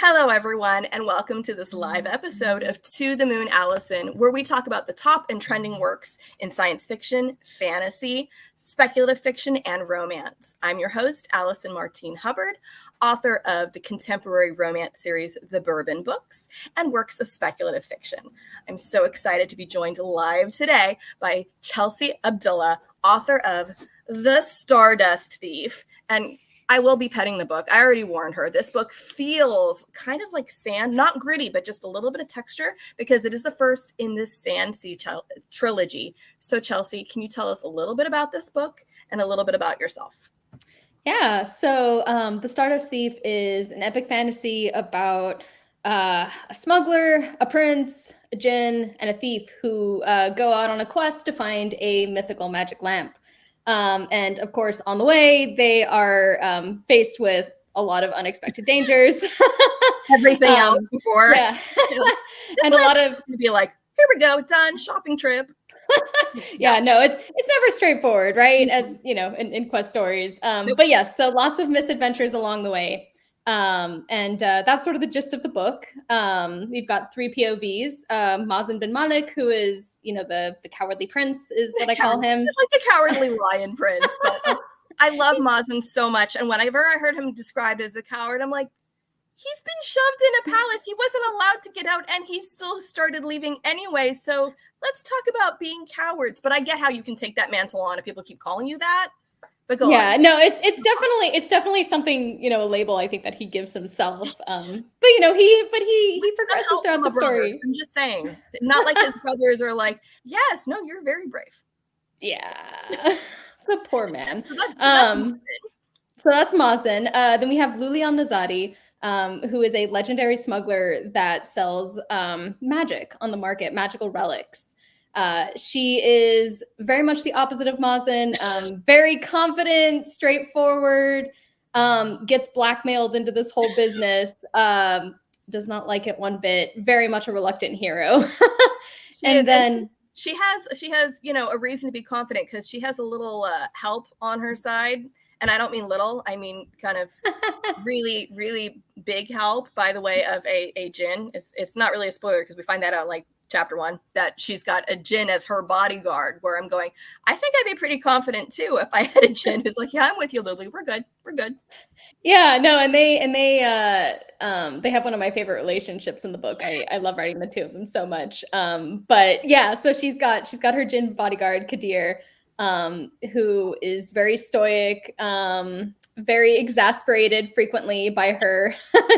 Hello, everyone, and welcome to this live episode of To the Moon, Allison, where we talk about the top and trending works in science fiction, fantasy, speculative fiction, and romance. I'm your host, Allison Martine Hubbard, author of the contemporary romance series, The Bourbon Books, and works of speculative fiction. I'm so excited to be joined live today by Chelsea Abdullah, author of The Stardust Thief, and I will be petting the book. I already warned her. This book feels kind of like sand, not gritty, but just a little bit of texture because it is the first in this Sandsea Trilogy. So Chelsea, can you tell us a little bit about this book and a little bit about yourself? Yeah, so The Stardust Thief is an epic fantasy about a smuggler, a prince, a djinn, and a thief who go out on a quest to find a mythical magic lamp. And of course, on the way, they are faced with a lot of unexpected dangers. Everything else before. Yeah. And a lot of... to be like, here we go, done, shopping trip. Yeah, no, it's never straightforward, right? As you know, in quest stories. But yes, so lots of misadventures along the way. And that's sort of the gist of the book. We've got 3 POVs. Mazen bin Malik, who is, the cowardly prince is what I call him. It's like the cowardly lion prince. But I love Mazen so much. And whenever I heard him described as a coward, I'm like, he's been shoved in a palace. He wasn't allowed to get out, and he still started leaving anyway. So let's talk about being cowards. But I get how you can take that mantle on if people keep calling you that. But go on. No, it's definitely something, a label I think that he gives himself. But he progresses throughout the story. I'm just saying, not like his brothers are like, yes, no, you're very brave. Yeah, the poor man. So that's Mazen. Then we have Lulian Nazadi, who is a legendary smuggler that sells magic on the market, magical relics. She is very much the opposite of Mazen, very confident, straightforward, gets blackmailed into this whole business, does not like it one bit, very much a reluctant hero. She has, a reason to be confident because she has a little help on her side. And I don't mean little, I mean kind of really, really big help by the way of a djinn. It's not really a spoiler because we find that out like chapter 1, that she's got a djinn as her bodyguard, where I'm going, I think I'd be pretty confident too if I had a djinn who's like, yeah, I'm with you, Lily. We're good. Yeah, no, and they have one of my favorite relationships in the book. I love writing the 2 of them so much. But yeah, so she's got her djinn bodyguard, Kadir, who is very stoic, very exasperated frequently by her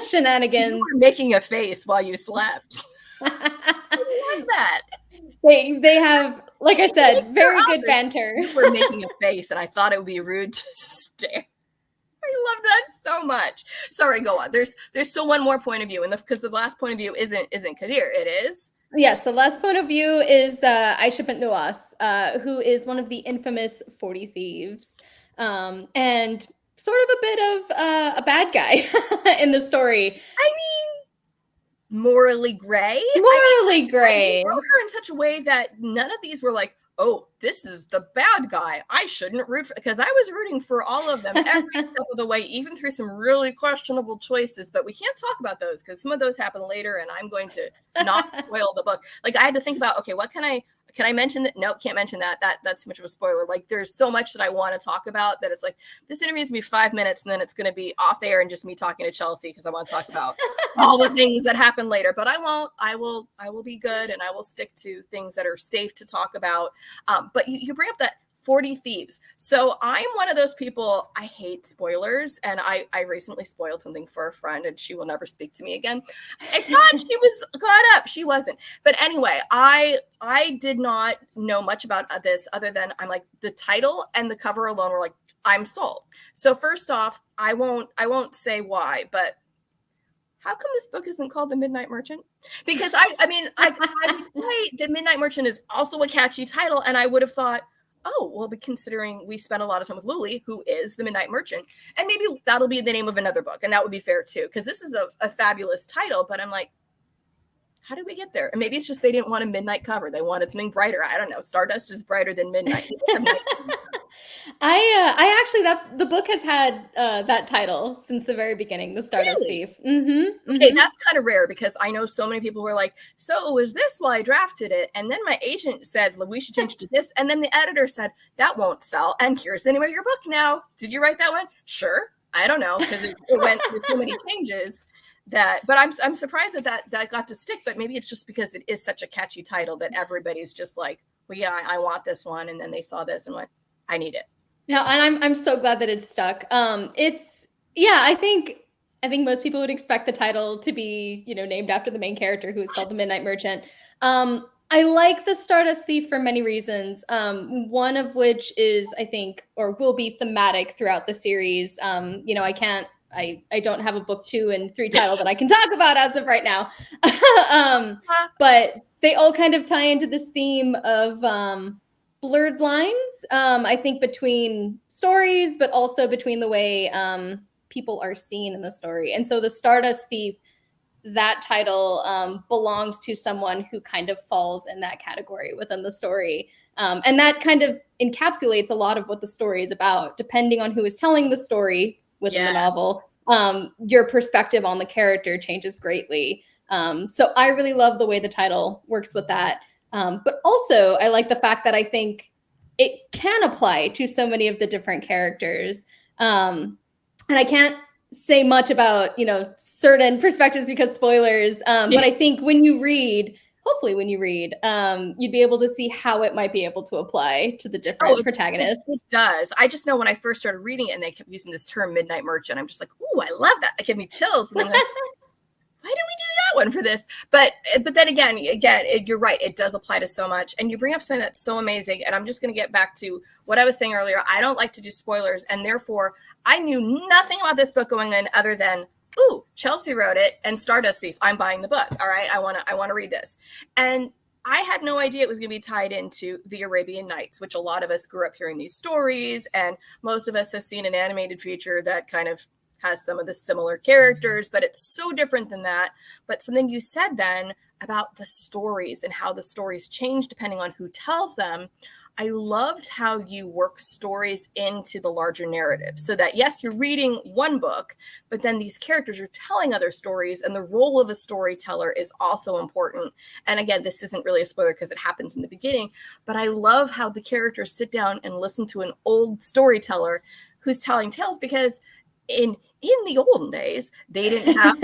shenanigans. You were making a face while you slept. I love that. They have, like I said, very good banter. You were making a face, and I thought it would be rude to stare. I love that so much. Sorry, go on. There's still one more point of view, and because the last point of view isn't Kadir, it is. Yes, the last point of view is Aisha bint Nuwas, who is one of the infamous 40 thieves, and sort of a bit of a bad guy in the story. I mean, morally gray. Gray. They wrote her in such a way that none of these were like, oh, this is the bad guy. I shouldn't root for, because I was rooting for all of them every step of the way, even through some really questionable choices. But we can't talk about those because some of those happen later, and I'm going to not spoil the book. Like, I had to think about, okay, what can I mention that? Nope, can't mention that. That's too much of a spoiler. Like, there's so much that I want to talk about that it's like, this interview is going to be 5 minutes and then it's going to be off air and just me talking to Chelsea because I want to talk about all the things that happen later. But I won't. I will be good, and I will stick to things that are safe to talk about. But you bring up that 40 thieves. So I'm one of those people, I hate spoilers. And I recently spoiled something for a friend, and she will never speak to me again. I thought she was caught up. She wasn't. But anyway, I did not know much about this other than I'm like, the title and the cover alone were like, I'm sold. So first off, I won't say why, but how come this book isn't called The Midnight Merchant? Because I mean, The Midnight Merchant is also a catchy title. And I would have thought, oh, well, considering we spent a lot of time with Luli, who is the Midnight Merchant, and maybe that'll be the name of another book, and that would be fair too, because this is a fabulous title, but I'm like, how did we get there? And maybe it's just they didn't want a midnight cover. They wanted something brighter. I don't know. Stardust is brighter than midnight. I actually the book has had that title since the very beginning, The Stardust Really? Thief. Mm-hmm, Okay, mm-hmm. that's kind of rare because I know so many people were like, so is this why I drafted it? And then my agent said, well, we should change it to this. And then the editor said, that won't sell. And here's the name of your book now. Did you write that one? Sure. I don't know, because it went through so many changes but I'm surprised that got to stick, but maybe it's just because it is such a catchy title that everybody's just like, well, yeah, I want this one. And then they saw this and went, I need it. No, and I'm so glad that it's stuck. I think most people would expect the title to be, named after the main character, who is called the Midnight Merchant. I like the Stardust Thief for many reasons. One of which is, I think, or will be thematic throughout the series. I don't have a book 2 and 3 title that I can talk about as of right now. But they all kind of tie into this theme of blurred lines, I think, between stories, but also between the way people are seen in the story. And so the Stardust Thief, that title belongs to someone who kind of falls in that category within the story. And that kind of encapsulates a lot of what the story is about, depending on who is telling the story within the novel. Your perspective on the character changes greatly. So I really love the way the title works with that. But also, I like the fact that I think it can apply to so many of the different characters. And I can't say much about, certain perspectives because spoilers. But I think hopefully when you read, you'd be able to see how it might be able to apply to the different protagonists. It does. I just know when I first started reading it and they kept using this term Midnight Merchant, I'm just like, ooh, I love that. That gave me chills. And I'm like, why did we do that one for this? But then again, you're right. It does apply to so much. And you bring up something that's so amazing. And I'm just going to get back to what I was saying earlier. I don't like to do spoilers. And therefore, I knew nothing about this book going in other than, ooh, Chelsea wrote it and Stardust Thief. I'm buying the book. All right. I want to read this. And I had no idea it was going to be tied into the Arabian Nights, which a lot of us grew up hearing these stories. And most of us have seen an animated feature that kind of has some of the similar characters, but it's so different than that. But something you said then about the stories and how the stories change depending on who tells them, I loved how you work stories into the larger narrative so that, yes, you're reading one book, but then these characters are telling other stories, and the role of a storyteller is also important. And again, this isn't really a spoiler because it happens in the beginning, but I love how the characters sit down and listen to an old storyteller who's telling tales, because in the olden days, they didn't have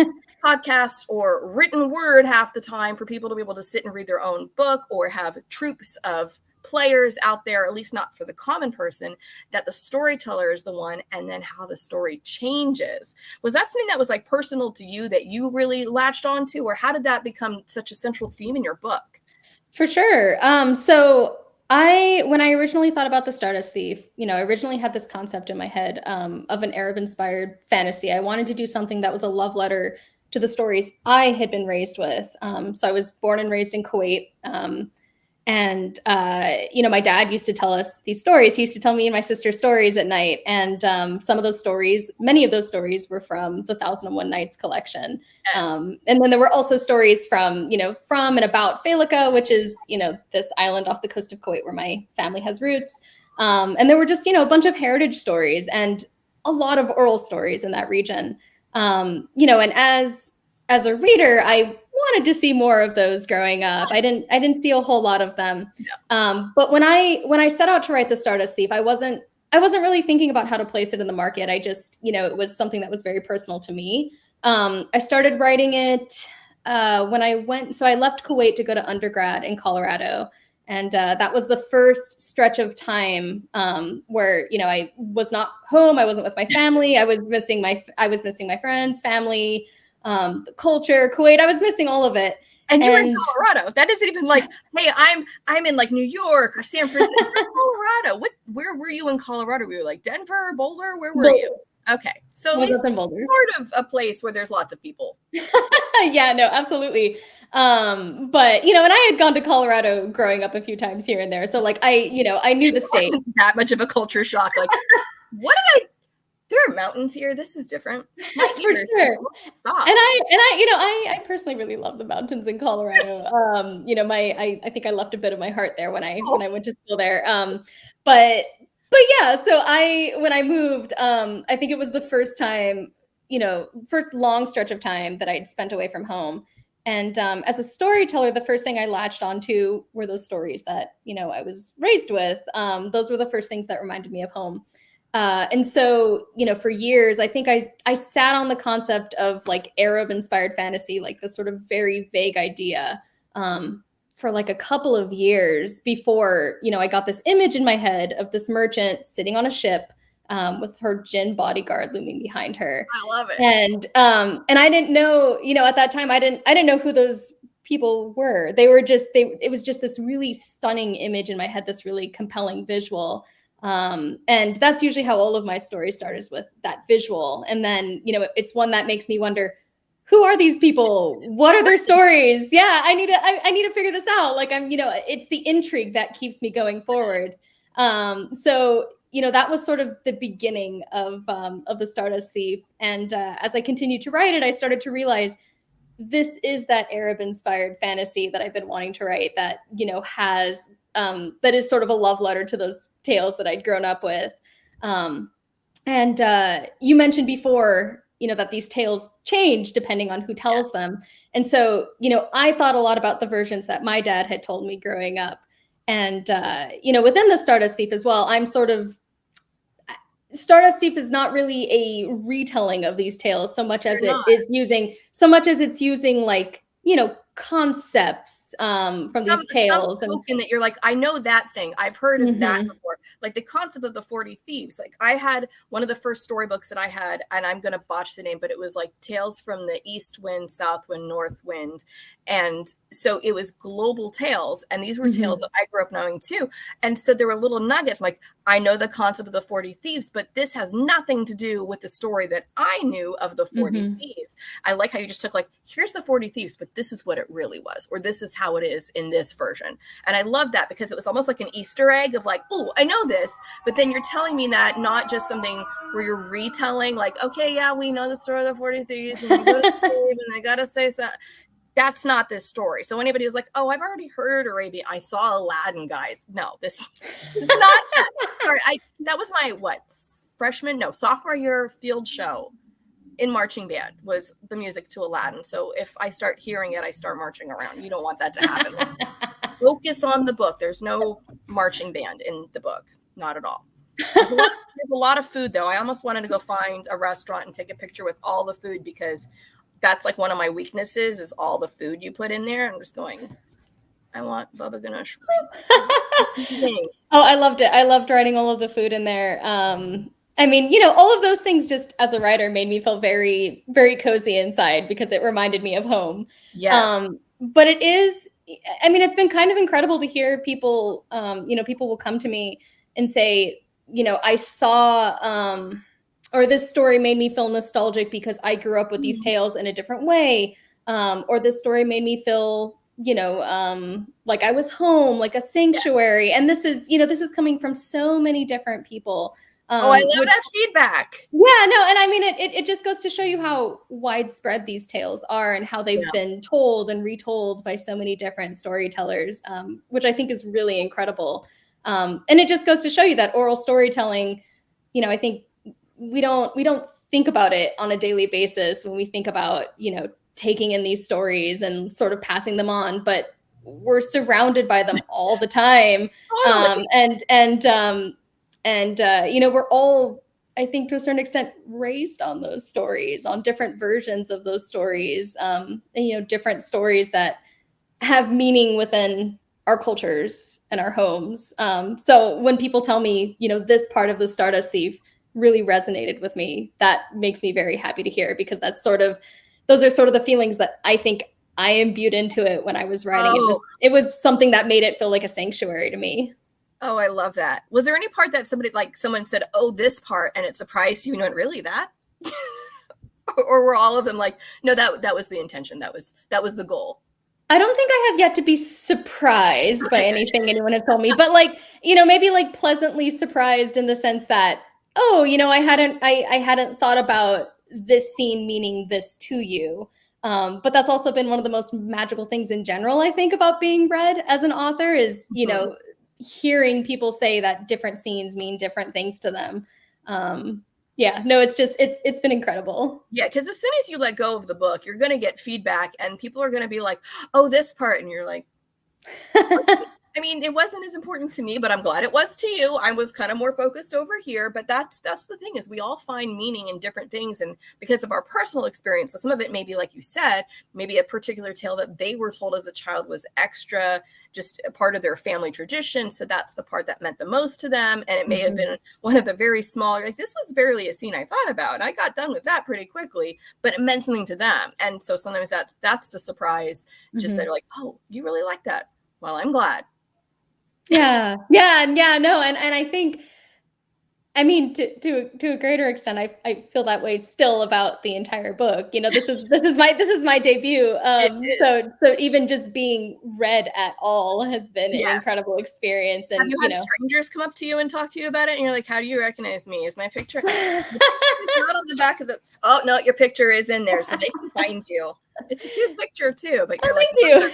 podcasts or written word half the time for people to be able to sit and read their own book or have troops of players out there, at least not for the common person, that the storyteller is the one, and then how the story changes. Was that something that was like personal to you that you really latched onto, or how did that become such a central theme in your book? For sure. So when I originally thought about the Stardust Thief, I originally had this concept in my head of an Arab-inspired fantasy. I wanted to do something that was a love letter to the stories I had been raised with. So I was born and raised in Kuwait. My dad used to tell us these stories. He used to tell me and my sister stories at night. And many of those stories were from the 1001 Nights collection. Yes. And then there were also stories from and about Failaka, which is, this island off the coast of Kuwait where my family has roots. And there were just, a bunch of heritage stories and a lot of oral stories in that region. And as a reader, I wanted to see more of those growing up. I didn't see a whole lot of them. Yeah. But when I set out to write the Stardust Thief, I wasn't really thinking about how to place it in the market. I just, it was something that was very personal to me. I started writing it when I left Kuwait to go to undergrad in Colorado. And that was the first stretch of time where, I was not home. I wasn't with my family. I was missing my friends, family, the culture, Kuwait. I was missing all of it. And you were in Colorado. That isn't even like, hey, I'm in like New York or San Francisco, Colorado. Where were you in Colorado? We were like Denver, Boulder. Where were you? Okay, so at least sort of a place where there's lots of people. Yeah, no, absolutely. But and I had gone to Colorado growing up a few times here and there, so like I knew the state. That much of a culture shock. Like, what did I? There are mountains here. This is different. For sure. Stop. And I personally really love the mountains in Colorado. I think I left a bit of my heart there when I went to school there. But But yeah, so when I moved, I think it was the first time, first long stretch of time that I'd spent away from home. And as a storyteller, the first thing I latched onto were those stories that, I was raised with. Those were the first things that reminded me of home. And so, for years, I think I sat on the concept of like Arab inspired fantasy, like this sort of very vague idea, for like a couple of years before, I got this image in my head of this merchant sitting on a ship, with her jinn bodyguard looming behind her. I love it. And I didn't know, at that time, I didn't know who those people were. It was just this really stunning image in my head, this really compelling visual. And that's usually how all of my stories start, is with that visual. And then, it's one that makes me wonder, who are these people? What are their stories? Yeah, I need to figure this out. Like it's the intrigue that keeps me going forward. So, that was sort of the beginning of the Stardust Thief. And as I continued to write it, I started to realize this is that Arab inspired fantasy that I've been wanting to write, that, has that is sort of a love letter to those tales that I'd grown up with. And you mentioned before, that these tales change depending on who tells them. And so, I thought a lot about the versions that my dad had told me growing up. And, within the Stardust Thief as well, Stardust Thief is not really a retelling of these tales so much as it's using like, concepts from these tales. And that you're like, I know that thing. I've heard of that before. Like the concept of the 40 Thieves. Like I had one of the first storybooks that I had, and I'm going to botch the name, but it was like Tales from the East Wind, South Wind, North Wind. And so it was global tales. And these were tales that I grew up knowing too. And so there were little nuggets. Like, I know the concept of the 40 Thieves, but this has nothing to do with the story that I knew of the 40 Thieves. I like how you just took like, here's the 40 Thieves, but this is what it really was, or this is how it is in this version. And I love that, because it was almost like an Easter egg of like, oh, I know this, but then you're telling me that, not just something where you're retelling like, okay, yeah, we know the story of the 40 Thieves, and they go to cave and they gotta say something. That's not this story. So anybody who's like, oh, I've already heard Arabia, I saw Aladdin, guys. No, this is not that. Sorry, that was my sophomore year field show in marching band, was the music to Aladdin. So if I start hearing it, I start marching around. You don't want that to happen. Focus on the book. There's no marching band in the book. Not at all. There's a lot of food, though. I almost wanted to go find a restaurant and take a picture with all the food, because that's like one of my weaknesses, is all the food you put in there. I'm just going, I want Baba Ganoush. Oh, I loved it. I loved writing all of the food in there. I mean, all of those things just as a writer made me feel very, very cozy inside, because it reminded me of home. Yes. But it is, it's been kind of incredible to hear people, people will come to me and say, I saw, or this story made me feel nostalgic because I grew up with these tales in a different way. Or this story made me feel, like I was home, like a sanctuary. And this is coming from so many different people. I love that feedback. Yeah, no, and it just goes to show you how widespread these tales are, and how they've been told and retold by so many different storytellers, which I think is really incredible. And it just goes to show you that oral storytelling, I think we don't think about it on a daily basis when we think about, taking in these stories and sort of passing them on, but we're surrounded by them all the time. Totally. We're all, I think, to a certain extent, raised on those stories, on different versions of those stories, and, different stories that have meaning within our cultures and our homes. So when people tell me, this part of the Stardust Thief really resonated with me, that makes me very happy to hear, because those are sort of the feelings that I think I imbued into it when I was writing. Oh. It was something that made it feel like a sanctuary to me. Oh, I love that. Was there any part that someone said, oh, this part, and it surprised you, and went, really, that? Or were all of them like, no, that was the intention. That was the goal. I don't think I have yet to be surprised by anything anyone has told me, but maybe like pleasantly surprised in the sense that, oh, I hadn't thought about this scene meaning this to you. But that's also been one of the most magical things in general, I think, about being read as an author is, hearing people say that different scenes mean different things to them. Yeah, no, it's been incredible. Yeah, because as soon as you let go of the book, you're going to get feedback and people are going to be like, oh, this part. And you're like, I mean, it wasn't as important to me, but I'm glad it was to you. I was kind of more focused over here, but that's the thing, is we all find meaning in different things, and because of our personal experience. So some of it may be, like you said, maybe a particular tale that they were told as a child was extra, just a part of their family tradition. So that's the part that meant the most to them, and it may have been one of the very small. Like, this was barely a scene I thought about, and I got done with that pretty quickly, but it meant something to them. And so sometimes that's the surprise. Just they're like, oh, you really like that. Well, I'm glad. Yeah, no, and I think, I mean, to a greater extent, I feel that way still about the entire book. You know, this is my debut. So even just being read at all has been an incredible experience. And have you had strangers come up to you and talk to you about it? And you're like, how do you recognize me? Is my picture not on the back of the? Oh no, your picture is in there, so they can find you. It's a cute picture too, but you're like, thank you.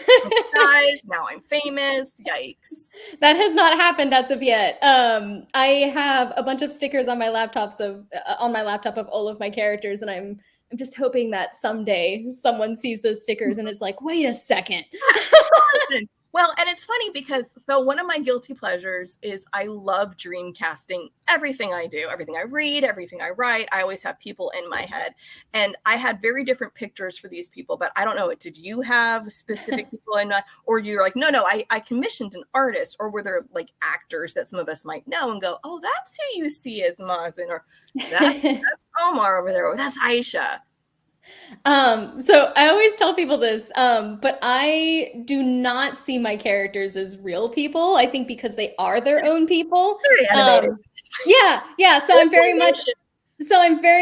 Guys, now I'm famous. Yikes. That has not happened as of yet. I have a bunch of stickers on my laptop of all of my characters, and I'm just hoping that someday someone sees those stickers and is like, wait a second. Well, and it's funny because, so one of my guilty pleasures is I love dream casting everything I do, everything I read, everything I write. I always have people in my head, and I had very different pictures for these people, but I don't know, did you have specific people in mind, or you're like, no, I commissioned an artist, or were there like actors that some of us might know and go, oh, that's who you see as Mazen, or that's Omar over there, or that's Aisha. So I always tell people this, but I do not see my characters as real people. I think because they are their own people. Yeah. So I'm very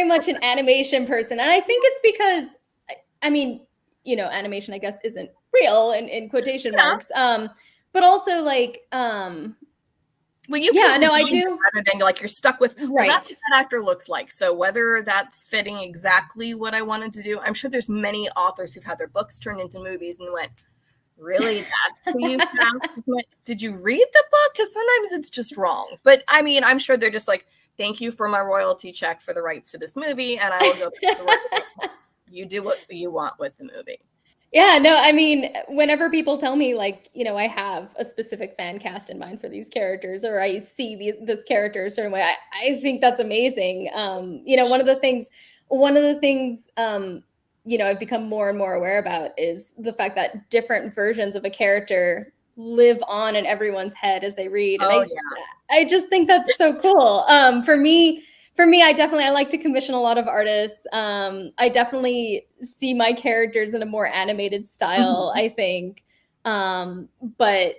much an animation person. And I think it's because, I mean, animation, I guess, isn't real in quotation marks. But also like, well, I do. Rather than like you're stuck with, well, that's what that actor looks like. So whether that's fitting exactly what I wanted to do, I'm sure there's many authors who've had their books turned into movies and went, really, that's who you found? Did you read the book? Because sometimes it's just wrong. But I mean, I'm sure they're just like, thank you for my royalty check for the rights to this movie, and I will go to the right. You do what you want with the movie. Yeah, no, I mean, whenever people tell me like, I have a specific fan cast in mind for these characters, or I see this character a certain way, I think that's amazing. One of the things, I've become more and more aware about is the fact that different versions of a character live on in everyone's head as they read. And I just think that's so cool. For me, I like to commission a lot of artists. I definitely see my characters in a more animated style, I think. But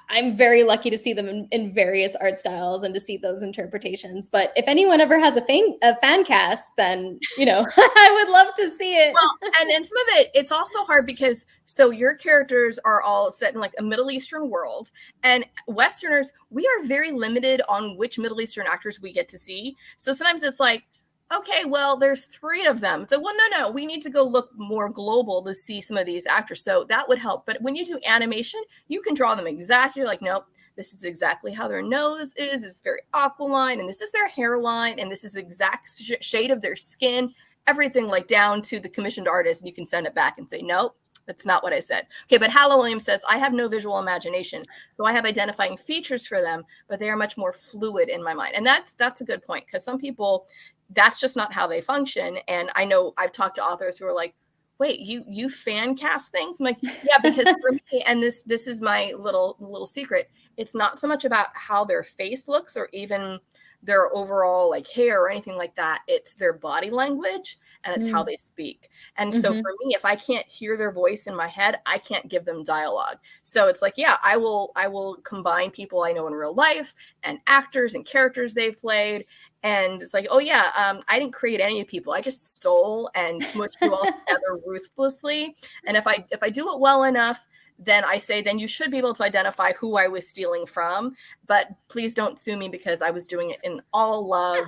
I'm very lucky to see them in various art styles and to see those interpretations. But if anyone ever has a fan cast, then, I would love to see it. Well, and some of it's also hard because, so your characters are all set in like a Middle Eastern world, and Westerners, we are very limited on which Middle Eastern actors we get to see. So sometimes it's like, okay, well, there's 3 of them. So, well, no, we need to go look more global to see some of these actors. So that would help. But when you do animation, you can draw them exactly like, nope, this is exactly how their nose is. It's very aquiline, and this is their hairline, and this is exact shade of their skin, everything like down to the commissioned artist. And you can send it back and say, nope, that's not what I said. Okay, but Halla Williams says, I have no visual imagination, so I have identifying features for them, but they are much more fluid in my mind. And that's a good point, because some people, that's just not how they function. And I know I've talked to authors who are like, wait, you fan cast things? I'm like, yeah, because for me, and this is my little secret, it's not so much about how their face looks or even their overall like hair or anything like that. It's their body language, and it's how they speak. And so for me, if I can't hear their voice in my head, I can't give them dialogue. So it's like, yeah, I will combine people I know in real life and actors and characters they've played. And it's like, oh yeah, I didn't create any people. I just stole and smushed you all together ruthlessly. And if I do it well enough, then I say, then you should be able to identify who I was stealing from. But please don't sue me, because I was doing it in all love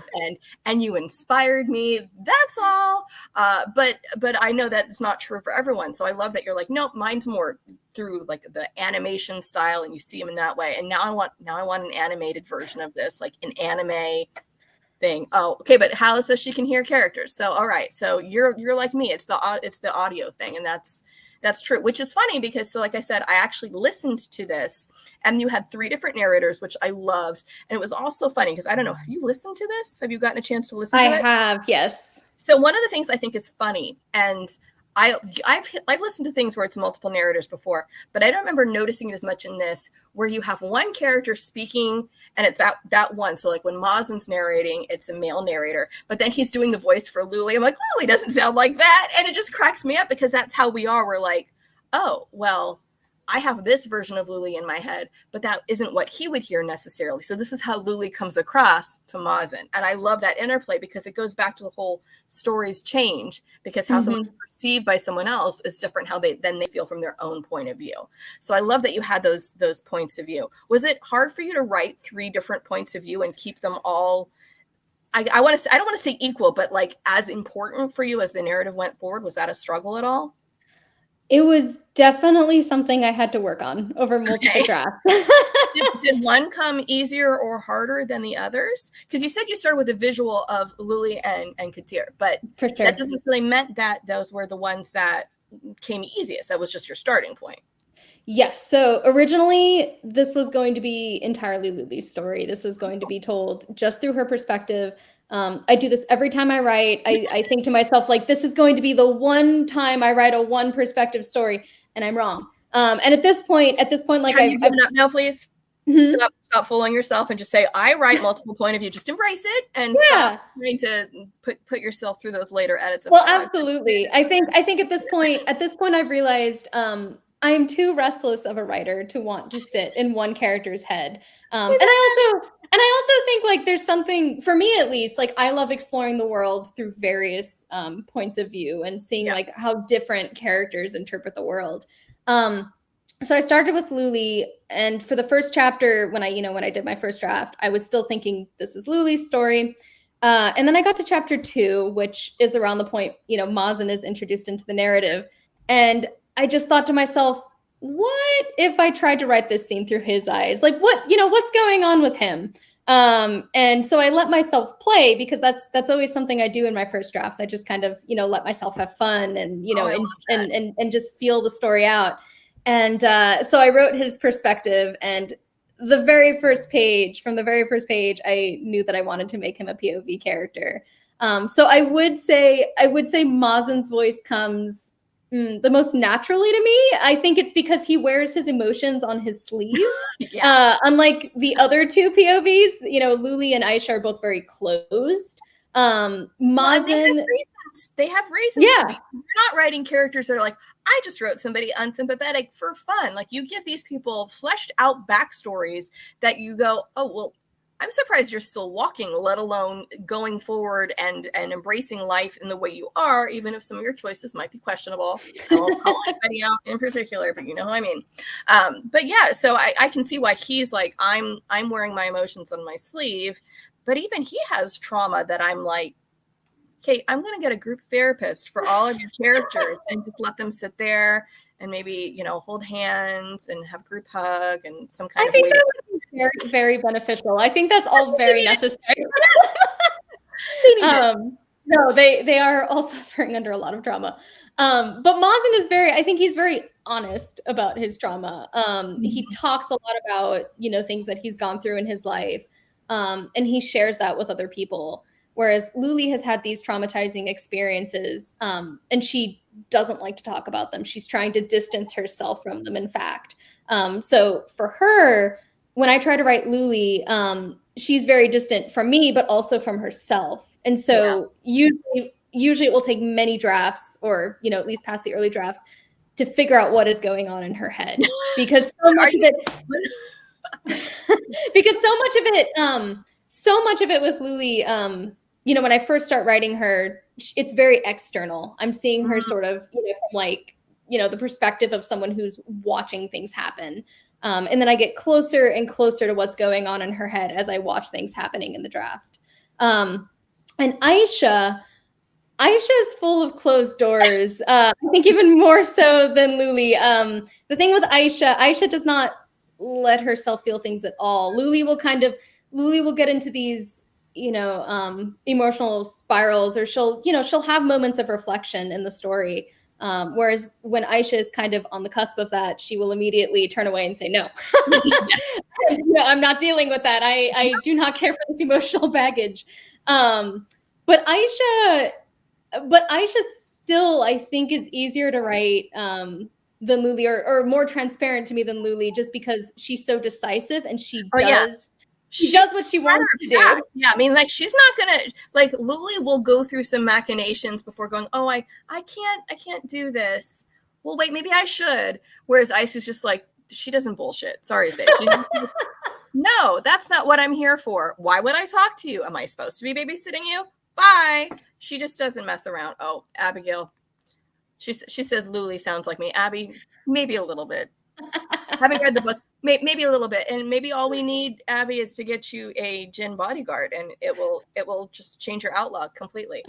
and you inspired me. That's all. But I know that it's not true for everyone. So I love that you're like, nope, mine's more through like the animation style, and you see them in that way. And now I want an animated version of this, like an anime thing. Oh, okay, but Hallie says she can hear characters. So all right, so you're like me. It's the audio thing, and that's true, which is funny because, so like I said, I actually listened to this and you had 3 different narrators, which I loved. And it was also funny because I don't know, have you listened to this? Have you gotten a chance to listen to it? I have, yes. So one of the things I think is funny, and I've listened to things where it's multiple narrators before, but I don't remember noticing it as much in this, where you have one character speaking and it's that one. So like when Mazin's narrating, it's a male narrator, but then he's doing the voice for Luli. I'm like, Luli doesn't sound like that. And it just cracks me up because that's how we are. We're like, oh, well, I have this version of Luli in my head, but that isn't what he would hear necessarily. So this is how Luli comes across to Mazin. And I love that interplay because it goes back to the whole stories change, because how someone's perceived by someone else is different how they feel from their own point of view. So I love that you had those points of view. Was it hard for you to write 3 different points of view and keep them all, I don't want to say equal, but like as important for you as the narrative went forward? Was that a struggle at all? It was definitely something I had to work on over multiple drafts. Did one come easier or harder than the others? Because you said you started with a visual of Luli and Katir, but For sure. that doesn't really meant that those were the ones that came easiest. That was just your starting point. Yes. So originally, this was going to be entirely Luli's story. This was going to be told just through her perspective. I do this every time I write. I think to myself, like, this is going to be the one time I write a one perspective story, and I'm wrong. And at this point, like, I've given up now, please. Stop fooling yourself and just say, I write multiple point of view. Just embrace it and stop trying to put yourself through those later edits. Well, absolutely. I think at this point, I've realized I'm too restless of a writer to want to sit in one character's head. And I also think, like, there's something, for me at least, like, I love exploring the world through various points of view and seeing like how different characters interpret the world. So I started with Luli, and for the first chapter, when I did my first draft, I was still thinking this is Luli's story. And then I got to chapter 2, which is around the point, Mazin is introduced into the narrative. And I just thought to myself, what if I tried to write this scene through his eyes? Like, what's going on with him? And so I let myself play, because that's always something I do in my first drafts. I just kind of, let myself have fun and, and just feel the story out. And so I wrote his perspective, and from the very first page, I knew that I wanted to make him a POV character. So I would say Mazin's voice comes the most naturally to me. I think it's because he wears his emotions on his sleeve. Unlike the other 2 POVs, Luli and Aisha are both very closed. Mazin, they have reasons. You're not writing characters that are like, I just wrote somebody unsympathetic for fun. Like, you give these people fleshed out backstories that you go, oh, well, I'm surprised you're still walking, let alone going forward and embracing life in the way you are, even if some of your choices might be questionable. I won't call anybody out in particular, but you know what I mean. But yeah, so I can see why he's like, I'm wearing my emotions on my sleeve, but even he has trauma that I'm like, okay, I'm going to get a group therapist for all of your characters and just let them sit there and maybe, hold hands and have group hug and some kind of way. That would be very, very beneficial. I think that's all very necessary. No, they are all suffering under a lot of trauma. But Mazin is I think he's very honest about his trauma. He talks a lot about, things that he's gone through in his life. And he shares that with other people. Whereas Luli has had these traumatizing experiences, and she doesn't like to talk about them. She's trying to distance herself from them, in fact. So for her, when I try to write Luli, she's very distant from me, but also from herself. And so usually it will take many drafts, or, at least past the early drafts, to figure out what is going on in her head. Because so much of it with Luli, when I first start writing her, it's very external. I'm seeing her sort of, from like, the perspective of someone who's watching things happen. And then I get closer and closer to what's going on in her head as I watch things happening in the draft. And Aisha, Aisha's full of closed doors. I think even more so than Luli. The thing with Aisha does not let herself feel things at all. Luli will get into these, emotional spirals, or she'll have moments of reflection in the story. Whereas when Aisha is kind of on the cusp of that, she will immediately turn away and say, no, I'm not dealing with that. I do not care for this emotional baggage. But Aisha still, I think, is easier to write than Luli, or more transparent to me than Luli, just because she's so decisive and she does what she wants to do. Yeah, I mean, like, she's not gonna, like, Luli will go through some machinations before going, oh, I can't do this. Well, wait, maybe I should. Whereas Ice is just like, she doesn't bullshit. Sorry, Zay. No, that's not what I'm here for. Why would I talk to you? Am I supposed to be babysitting you? Bye. She just doesn't mess around. Oh, Abigail. She says Luli sounds like me. Abby, maybe a little bit. Having read the book, maybe a little bit. And maybe all we need, Abby, is to get you a Jinn bodyguard, and it will just change your outlook completely.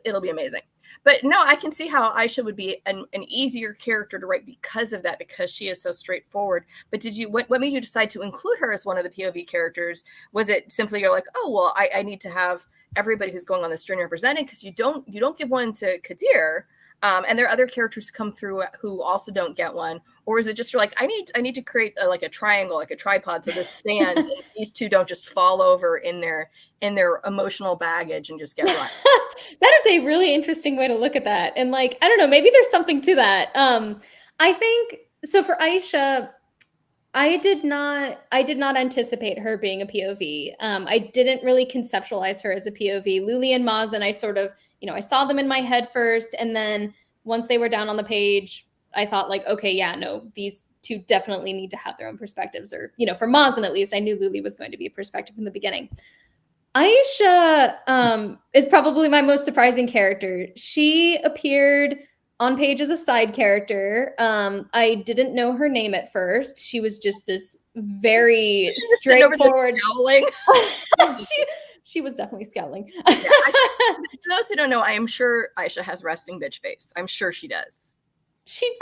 It'll be amazing. But no, I can see how Aisha would be an easier character to write because of that, because she is so straightforward. But what made you decide to include her as one of the POV characters? Was it simply you're like, oh, well, I need to have everybody who's going on this journey represented, because you don't give one to Kadir, and there are other characters who come through who also don't get one? Or is it just you're like, I need to create like a triangle, like a tripod, so this stands and these two don't just fall over in their emotional baggage and just get run? That is a really interesting way to look at that. And like, I don't know, maybe there's something to that. I think so. For Aisha, I did not anticipate her being a POV. I didn't really conceptualize her as a POV. Luli and Maz, and I sort of, I saw them in my head first, and then once they were down on the page, I thought like, okay, yeah, no, these two definitely need to have their own perspectives. Or, for Mazen at least, I knew Luli was going to be a perspective from the beginning. Aisha is probably my most surprising character. She appeared on page as a side character. I didn't know her name at first. She was just this very straightforward. She was definitely scowling. Yeah, for those who don't know, I am sure Aisha has resting bitch face. I'm sure she does.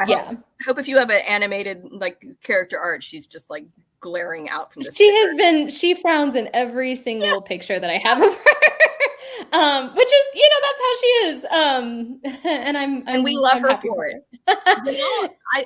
I hope if you have an animated like character art, she's just like glaring out from the she frowns in every single picture that I have of her. Which is, that's how she is. And we love her for it.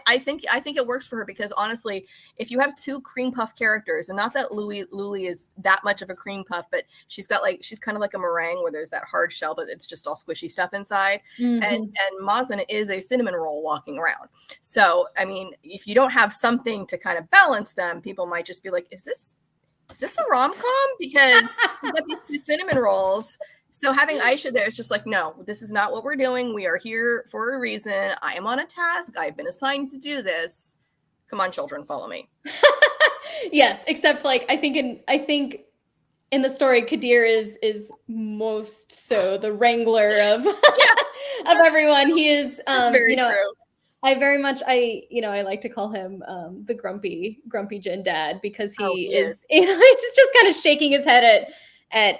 I think it works for her, because honestly, if you have two cream puff characters, and not that Luli is that much of a cream puff, but she's kind of like a meringue where there's that hard shell, but it's just all squishy stuff inside. Mm-hmm. And Mazen is a cinnamon roll walking around. So, I mean, if you don't have something to kind of balance them, people might just be like, is this a rom-com? Because you got these two cinnamon rolls. So having Aisha there is just like, no, this is not what we're doing. We are here for a reason. I am on a task. I've been assigned to do this. Come on, children, follow me. Yes, except like I think in the story, Kadir is most so the wrangler of of everyone. He is very true. I like to call him the grumpy Jinn dad, because he is he's just kind of shaking his head at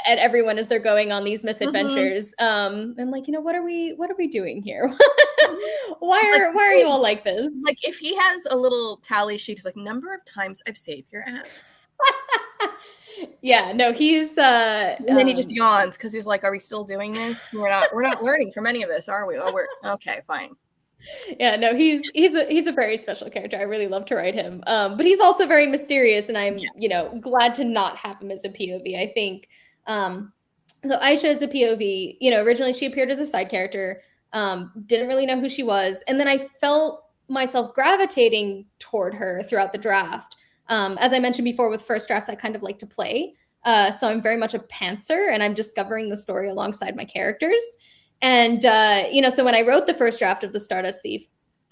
everyone as they're going on these misadventures. Mm-hmm. And like, what are we doing here? why are you all like this? Like, if he has a little tally sheet, he's like, number of times I've saved your ass. Yeah, no, he's and then he just yawns because he's like, are we still doing this? We're not learning from any of this, are we? Oh, we're okay, fine. Yeah, no, he's a very special character. I really love to write him. But he's also very mysterious, and I'm glad to not have him as a POV. I think so Aisha is a POV. Originally she appeared as a side character. Didn't really know who she was, and then I felt myself gravitating toward her throughout the draft. As I mentioned before, with first drafts, I kind of like to play. So I'm very much a pantser, and I'm discovering the story alongside my characters. And, so when I wrote the first draft of The Stardust Thief,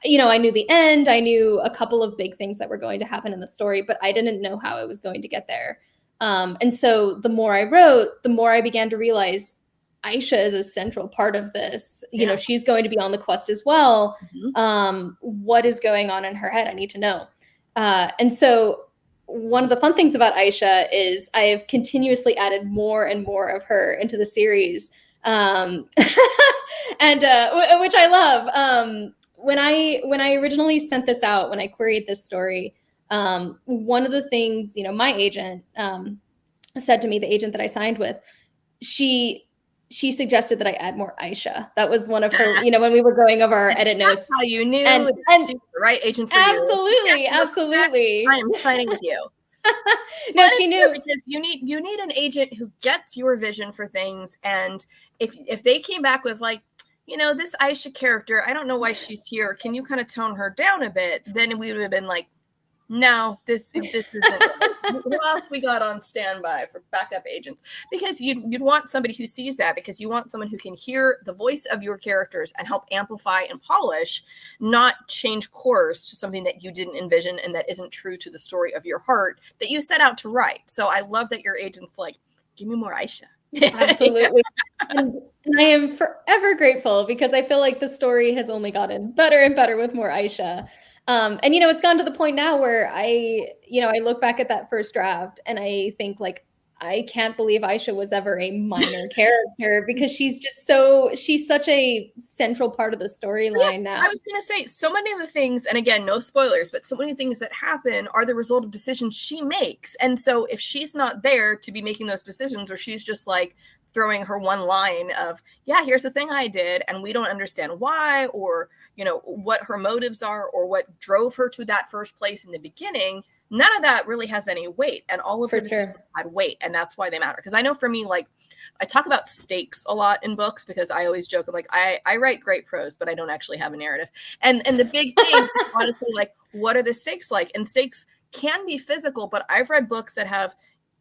I knew the end. I knew a couple of big things that were going to happen in the story, but I didn't know how I was going to get there. And so the more I wrote, the more I began to realize Aisha is a central part of this. She's going to be on the quest as well. Mm-hmm. What is going on in her head? I need to know. And so one of the fun things about Aisha is I have continuously added more and more of her into the series, and which I love. When I originally sent this out, when I queried this story, one of the things, my agent said to me, the agent that I signed with, she suggested that I add more Aisha. That was one of her, when we were going over our edit notes. That's how you knew and she was the right agent for absolutely, you. Absolutely. I am signing with you. No, she knew, because you need an agent who gets your vision for things. And if they came back with like, this Aisha character, I don't know why she's here, can you kind of tone her down a bit? Then we would have been like, no, this isn't. Who else we got on standby for backup agents? Because you'd want somebody who sees that, because you want someone who can hear the voice of your characters and help amplify and polish, not change course to something that you didn't envision and that isn't true to the story of your heart that you set out to write. So I love that your agent's like, give me more Aisha. Absolutely. And I am forever grateful, because I feel like the story has only gotten better and better with more Aisha. And it's gone to the point now where I look back at that first draft and I think, like, I can't believe Aisha was ever a minor character, because she's such a central part of the storyline now. I was going to say, so many of the things, and again, no spoilers, but so many things that happen are the result of decisions she makes. And so if she's not there to be making those decisions, or she's just like throwing her one line of, yeah, here's the thing I did, and we don't understand why, or, what her motives are, or what drove her to that first place in the beginning, none of that really has any weight. And all of her decisions had weight, and that's why they matter. Because I know for me, like, I talk about stakes a lot in books, because I always joke, I'm like, I write great prose, but I don't actually have a narrative. And the big thing is honestly, like, what are the stakes like? And stakes can be physical, but I've read books that have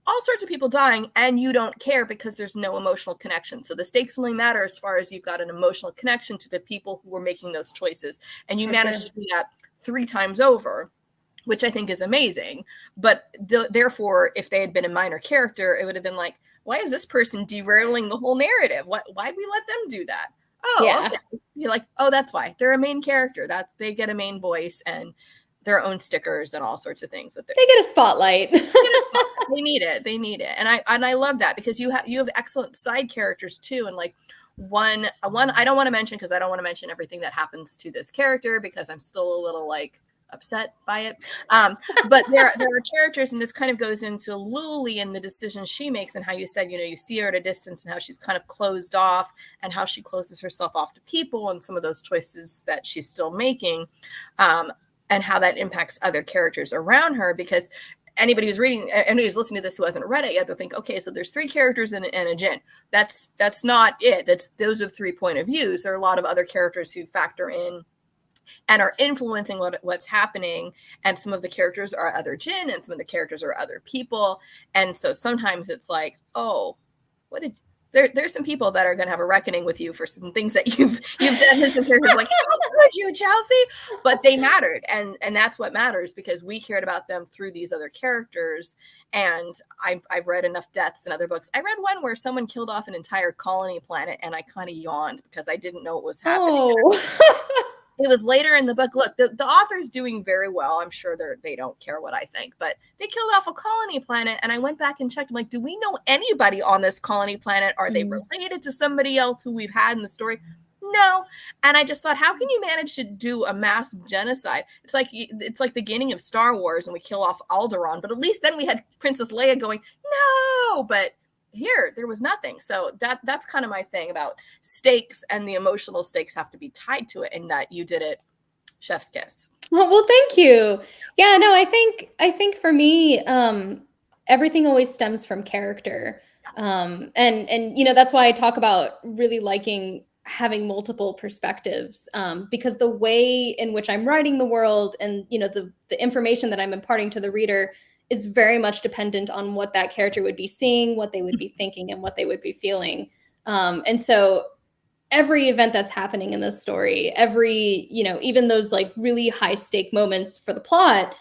all sorts of people dying and you don't care because there's no emotional connection. So the stakes only matter as far as you've got an emotional connection to the people who were making those choices. And you managed to do that 3 times over, which I think is amazing. But therefore, if they had been a minor character, it would have been like, why is this person derailing the whole narrative? Why'd we let them do that? Oh, yeah. Okay. You're like, oh, that's why. They're a main character. They get a main voice and their own stickers and all sorts of things. That they get a spotlight. They need it. And I love that, because you have excellent side characters too. And like one I don't want to mention, because I don't want to mention everything that happens to this character, because I'm still a little like upset by it. But there are characters, and this kind of goes into Luli and the decisions she makes, and how you said, you see her at a distance, and how she's kind of closed off, and how she closes herself off to people, and some of those choices that she's still making, and how that impacts other characters around her. Because anybody who's listening to this who hasn't read it yet, they'll think, okay, so there's 3 characters and a djinn. That's not it. Those are 3 point of views. There are a lot of other characters who factor in and are influencing what's happening. And some of the characters are other djinn, and some of the characters are other people. And so sometimes it's like, oh, there's some people that are going to have a reckoning with you for some things that you've done. Some characters like, how could you, Chelsea? But they mattered, and that's what matters, because we cared about them through these other characters. And I've read enough deaths in other books. I read one where someone killed off an entire colony planet, and I kind of yawned because I didn't know what was happening. Oh. It was later in the book. Look, the author's doing very well. I'm sure they don't care what I think, but they killed off a colony planet. And I went back and checked. I'm like, do we know anybody on this colony planet? Are they related to somebody else who we've had in the story? No. And I just thought, how can you manage to do a mass genocide? It's like the beginning of Star Wars, and we kill off Alderaan, but at least then we had Princess Leia going, no, but here there was nothing. So that's kind of my thing about stakes, and the emotional stakes have to be tied to it, and that you did it chef's kiss. Well, thank you. Yeah, no, I think for me, everything always stems from character. And that's why I talk about really liking having multiple perspectives, because the way in which I'm writing the world, and the information that I'm imparting to the reader is very much dependent on what that character would be seeing, what they would be thinking, and what they would be feeling. And so every event that's happening in this story, every, even those like really high stake moments for the plot,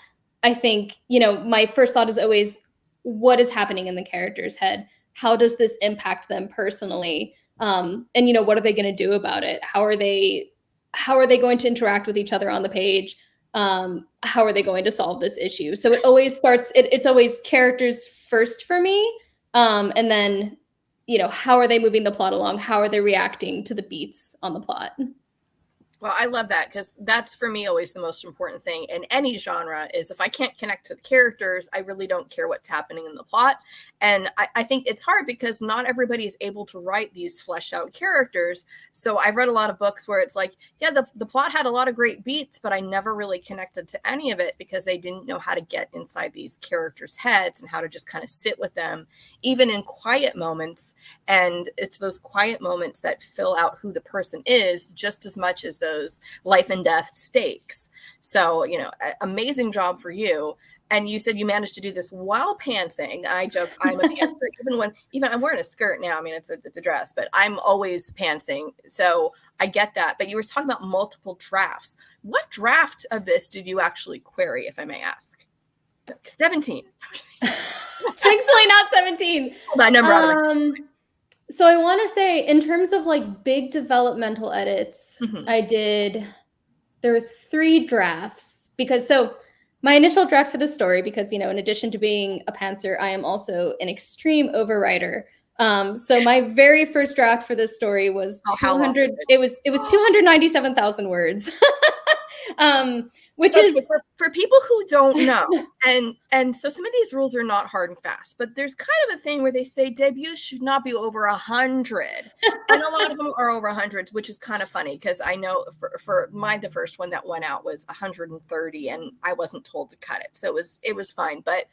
I think, my first thought is always, what is happening in the character's head? How does this impact them personally? And, what are they going to do about it? How are they going to interact with each other on the page? how are they going to solve this issue? So it always starts, it's always characters first for me. And then, how are they moving the plot along? How are they reacting to the beats on the plot? Well, I love that, because that's for me always the most important thing in any genre is if I can't connect to the characters, I really don't care what's happening in the plot. And I think it's hard because not everybody is able to write these fleshed out characters. So I've read a lot of books where it's like, yeah, the plot had a lot of great beats, but I never really connected to any of it because they didn't know how to get inside these characters' heads and how to just kind of sit with them, even in quiet moments. And it's those quiet moments that fill out who the person is just as much as those life and death stakes. So, amazing job for you. And you said you managed to do this while pantsing. I joke, I'm a pantser, even I'm wearing a skirt now. I mean, it's a dress, but I'm always pantsing. So I get that. But you were talking about multiple drafts. What draft of this did you actually query, if I may ask? 17. Thankfully not 17. Hold that number out of my So I want to say, in terms of like big developmental edits, there were 3 drafts because my initial draft for the story, because, in addition to being a pantser, I am also an extreme overwriter. So my very first draft for this story was 200. It was 297,000 words. Which is for people who don't know, and so some of these rules are not hard and fast, but there's kind of a thing where they say debuts should not be over 100, and a lot of them are over 100s, which is kind of funny because I know for mine, the first one that went out was 130, and I wasn't told to cut it, so it was fine. But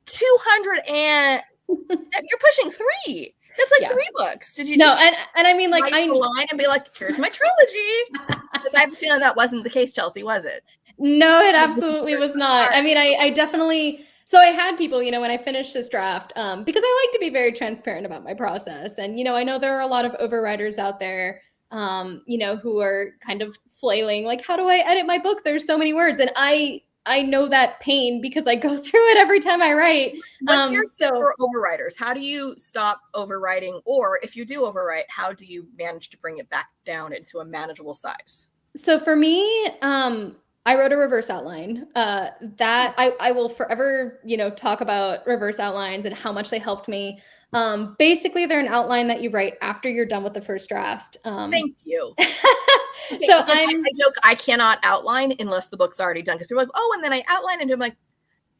200 and you're pushing 3. That's like 3 books. Did you just and I mean, like, I line and be like, here's my trilogy? Because I have a feeling that wasn't the case, Chelsea, was it? No, it absolutely was not. I mean, I definitely, so I had people, when I finished this draft, because I like to be very transparent about my process. And, I know there are a lot of overwriters out there, who are kind of flailing, like, how do I edit my book? There's so many words. And I know that pain because I go through it every time I write. What's your tip for overwriters? How do you stop overwriting? Or if you do overwrite, how do you manage to bring it back down into a manageable size? So for me, I wrote a reverse outline that I will forever, talk about reverse outlines and how much they helped me. Basically, they're an outline that you write after you're done with the first draft. Thank you. Okay, so I joke, I cannot outline unless the book's already done, because people are like, oh, and then I outline, and I'm like,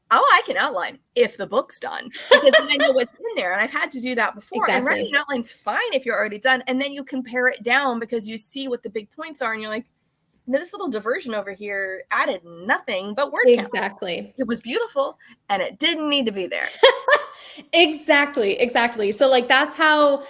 oh, I can outline if the book's done, because then I know what's in there. And I've had to do that before. Exactly. And writing an outline's fine if you're already done. And then you compare it down because you see what the big points are, and you're like, this little diversion over here added nothing but word count. Exactly. It was beautiful, and it didn't need to be there. Exactly. So like that's how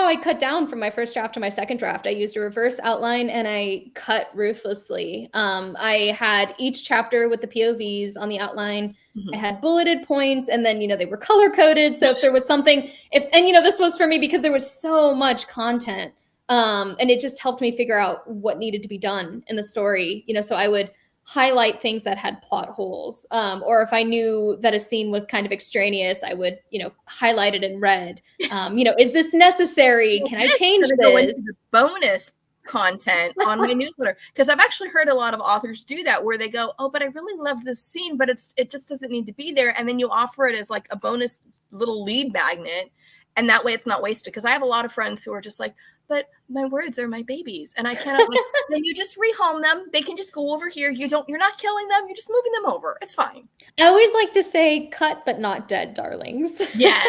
I cut down from my first draft to my second draft. I used a reverse outline and I cut ruthlessly. I had each chapter with the POVs on the outline. I had bulleted points, and then, they were color coded. So if there was something, this was for me because there was so much content. And it just helped me figure out what needed to be done in the story. So I would highlight things that had plot holes. Or if I knew that a scene was kind of extraneous, I would, highlight it in red. Is this necessary? Can I change this? Go into the bonus content on my newsletter, because I've actually heard a lot of authors do that, where they go, oh, but I really love this scene, but it just doesn't need to be there. And then you offer it as like a bonus little lead magnet. And that way it's not wasted. Because I have a lot of friends who are just like, but my words are my babies, and I cannot. Then you just rehome them. They can just go over here. You're not killing them. You're just moving them over. It's fine. I always like to say, cut but not dead, darlings. Yes.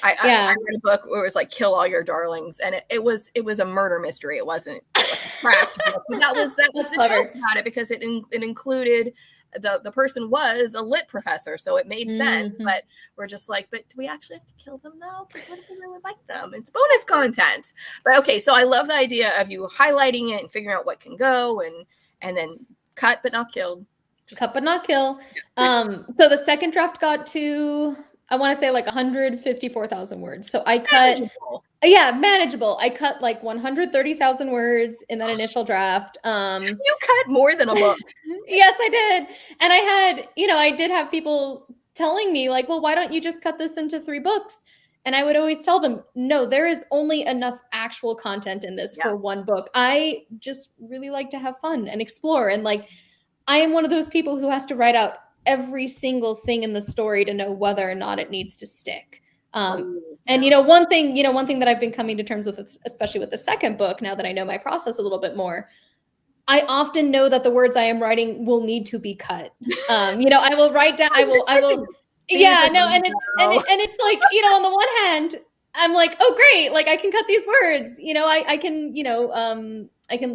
I read a book where it was like, kill all your darlings, and it was a murder mystery. It wasn't a craft book. But that was the joke about it, because it included the person was a lit professor, so it made sense. But we're just like, but do we actually have to kill them though? Because what if we really like them? It's bonus content. But okay, so I love the idea of you highlighting it and figuring out what can go, and then cut but not killed. Cut but not kill. So the second draft got to, I want to say, like 154,000 words. So I cut manageable. I cut like 130,000 words in that initial draft. You cut more than a book. Yes, I did. And I did have people telling me like, well, why don't you just cut this into 3 books? And I would always tell them, no, there is only enough actual content in this for one book. I just really like to have fun and explore. And like, I am one of those people who has to write out every single thing in the story to know whether or not it needs to stick. And one thing that I've been coming to terms with, especially with the second book, now that I know my process a little bit more, I often know that the words I am writing will need to be cut. I will write down, I will, yeah, no, and it's like, on the one hand, I'm like, oh great, like I can cut these words, I can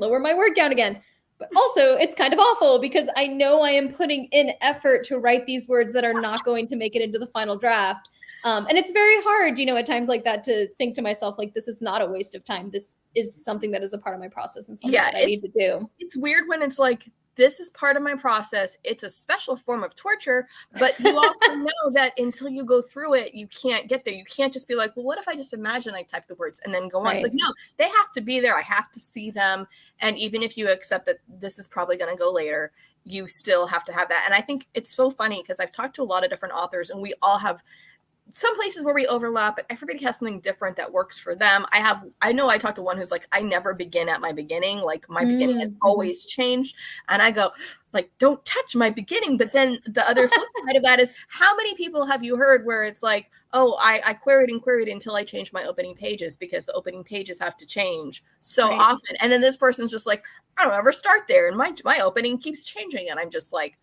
lower my word count again. But also it's kind of awful because I know I am putting in effort to write these words that are not going to make it into the final draft. And it's very hard, at times like that to think to myself, like, this is not a waste of time. This is something that is a part of my process and something that I need to do. It's weird when it's like, this is part of my process. It's a special form of torture, but you also know that until you go through it, you can't get there. You can't just be like, well, what if I just imagine I type the words and then go on? Right. It's like, no, they have to be there. I have to see them. And even if you accept that this is probably going to go later, you still have to have that. And I think it's so funny because I've talked to a lot of different authors and we all have some places where we overlap, but everybody has something different that works for them. I know I talked to one who's like, I never begin at my beginning. Like my beginning has always changed. And I go like, don't touch my beginning. But then the other flip side of that is how many people have you heard where it's like, oh, I queried until I changed my opening pages because the opening pages have to change so often. And then this person's just like, I don't ever start there. And my opening keeps changing. And I'm just like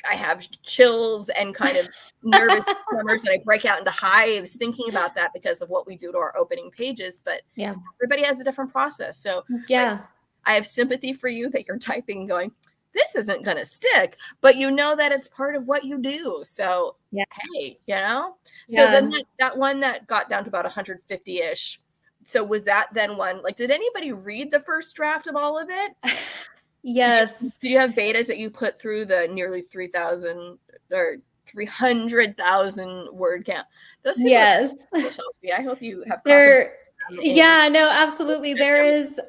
I have chills and kind of nervous tremors and I break out into hives thinking about that because of what we do to our opening pages. But everybody has a different process. So I have sympathy for you that you're typing and going, this isn't going to stick, but you know that it's part of what you do. So, hey, So then that one that got down to about 150-ish. So was that then one, like, did anybody read the first draft of all of it? Yes. Do you have betas that you put through the nearly 3,000 or 300,000 word count? Those people I hope you have no, absolutely. There is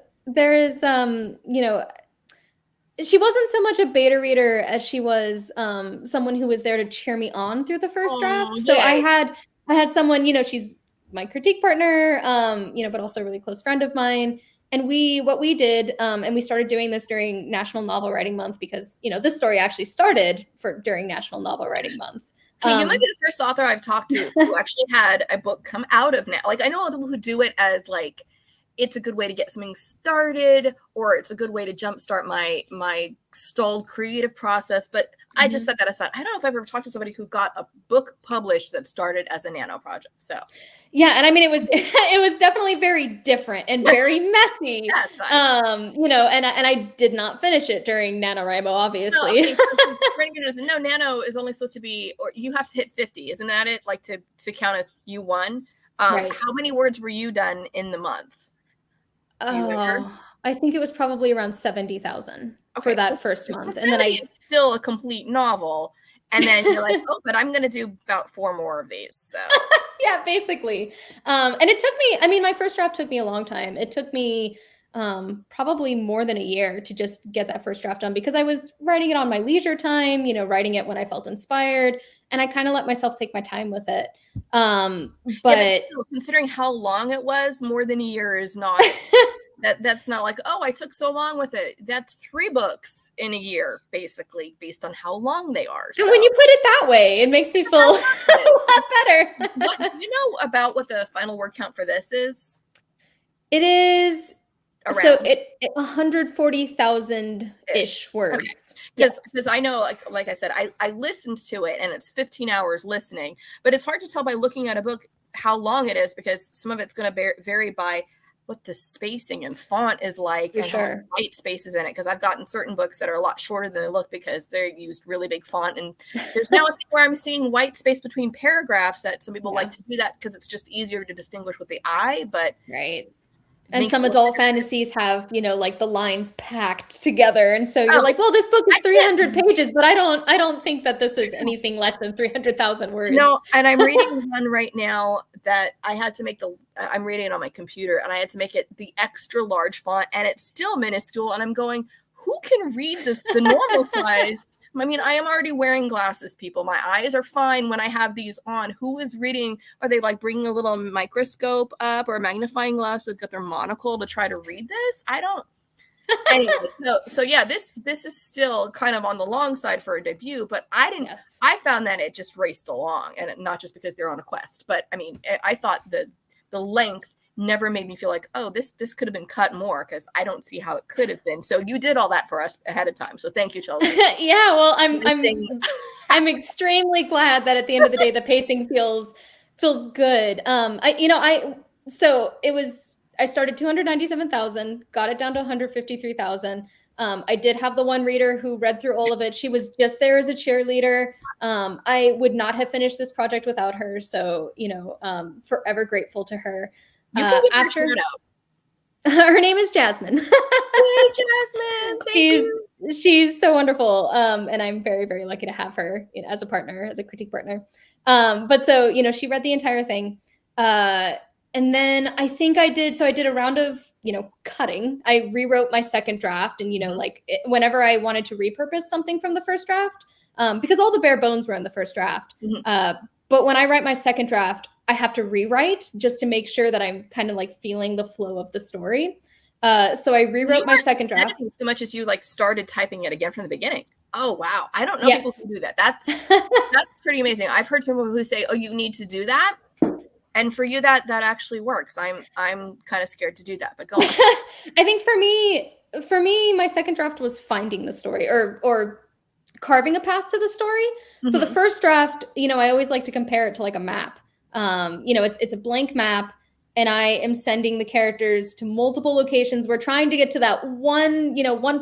she wasn't so much a beta reader as she was someone who was there to cheer me on through the first draft. So I had someone, she's my critique partner, but also a really close friend of mine. And what we did, and we started doing this during National Novel Writing Month because, this story actually started during National Novel Writing Month. Okay, you might be the first author I've talked to who actually had a book come out of now. Like, I know a lot of people who do it as like, it's a good way to get something started, or it's a good way to jumpstart my stalled creative process. But I just set that aside. I don't know if I've ever talked to somebody who got a book published that started as a nano project. So and I mean, it was definitely very different and very messy. And I did not finish it during NaNoWriMo, obviously. No, Nano is only supposed to be, or you have to hit 50, isn't that it? Like to count as you won. How many words were you done in the month? Do you remember? I think it was probably around 70,000 for that first month. And then it's still a complete novel. And then you're like, oh, but I'm going to do about 4 more of these. So basically. And it took me, I mean, my first draft took me a long time. It took me probably more than a year to just get that first draft done because I was writing it on my leisure time, writing it when I felt inspired. And I kind of let myself take my time with it. But still, considering how long it was, more than a year is not that's not like, oh, I took so long with it. That's 3 books in a year, basically, based on how long they are. So. And when you put it that way, it makes me feel a lot better. Do you know about what the final word count for this is? It is around. So 140,000-ish words. Because I know, like I said, I listened to it and it's 15 hours listening, but it's hard to tell by looking at a book how long it is because some of it's going to vary by what the spacing and font is like and how white spaces in it. Because I've gotten certain books that are a lot shorter than they look because they used really big font. And there's now a thing where I'm seeing white space between paragraphs that some people like to do that because it's just easier to distinguish with the eye. But and some adult fantasies have, like the lines packed together. And so you're like, well, this book is 300 pages, but I don't think that this is anything less than 300,000 words. No, and I'm reading one right now that I had to make I'm reading it on my computer and I had to make it the extra large font and it's still minuscule. And I'm going, who can read this, the normal size? I mean, I am already wearing glasses, people. My eyes are fine when I have these on. Who is reading? Are they like bringing a little microscope up or a magnifying glass so they've got their monocle to try to read this? I don't. Anyway, so yeah, this is still kind of on the long side for a debut, but I didn't. Yes. I found that it just raced along, and not just because they're on a quest, but I mean, I thought the length never made me feel like, oh, this could have been cut more, because I don't see how it could have been. So you did all that for us ahead of time. So thank you, Chelsea. Yeah, well, I'm extremely glad that at the end of the day the pacing feels good. I started 297,000, got it down to 153,000. I did have the one reader who read through all of it. She was just there as a cheerleader. I would not have finished this project without her. So, forever grateful to her. You can give her a shout out. Her name is Jasmine. Hey, Jasmine. Thank you. She's so wonderful. And I'm very, very lucky to have her as a partner, as a critique partner. But so, she read the entire thing. And then I think I did a round of, cutting. I rewrote my second draft, and, whenever I wanted to repurpose something from the first draft, because all the bare bones were in the first draft. But when I write my second draft, I have to rewrite just to make sure that I'm kind of like feeling the flow of the story. So I rewrote my second draft. So much as you like started typing it again from the beginning. Oh, wow. I don't know people who do that. That's pretty amazing. I've heard people who say, oh, you need to do that. And for you, that actually works. I'm kind of scared to do that, but go on. I think for me, my second draft was finding the story or carving a path to the story. So the first draft, I always like to compare it to like a map. It's a blank map, and I am sending the characters to multiple locations. We're trying to get to that one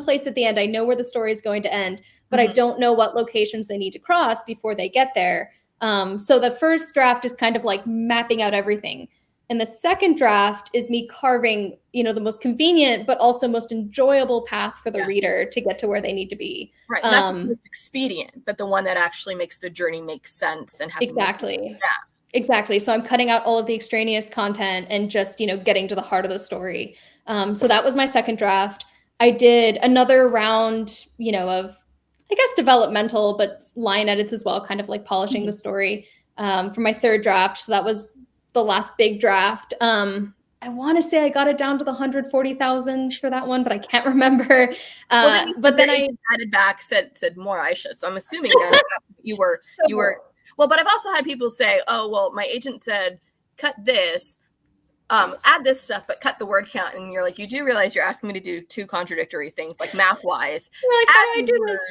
place at the end. I know where the story is going to end, but I don't know what locations they need to cross before they get there. So the first draft is kind of like mapping out everything. And the second draft is me carving, the most convenient, but also most enjoyable path for the reader to get to where they need to be. Right. Not just the most expedient, but the one that actually makes the journey make sense. And have exactly. Exactly. So I'm cutting out all of the extraneous content and just, getting to the heart of the story. So that was my second draft. I did another round, of, I guess, developmental, but line edits as well, kind of like polishing the story for my third draft. So that was the last big draft. I want to say I got it down to the 140,000 for that one, but I can't remember. But then I added back, said more Aisha. So I'm assuming that you were. Well, but I've also had people say, oh, well, my agent said, cut this, add this stuff, but cut the word count. And you're like, you do realize you're asking me to do two contradictory things, like math-wise. Like, how do I do this?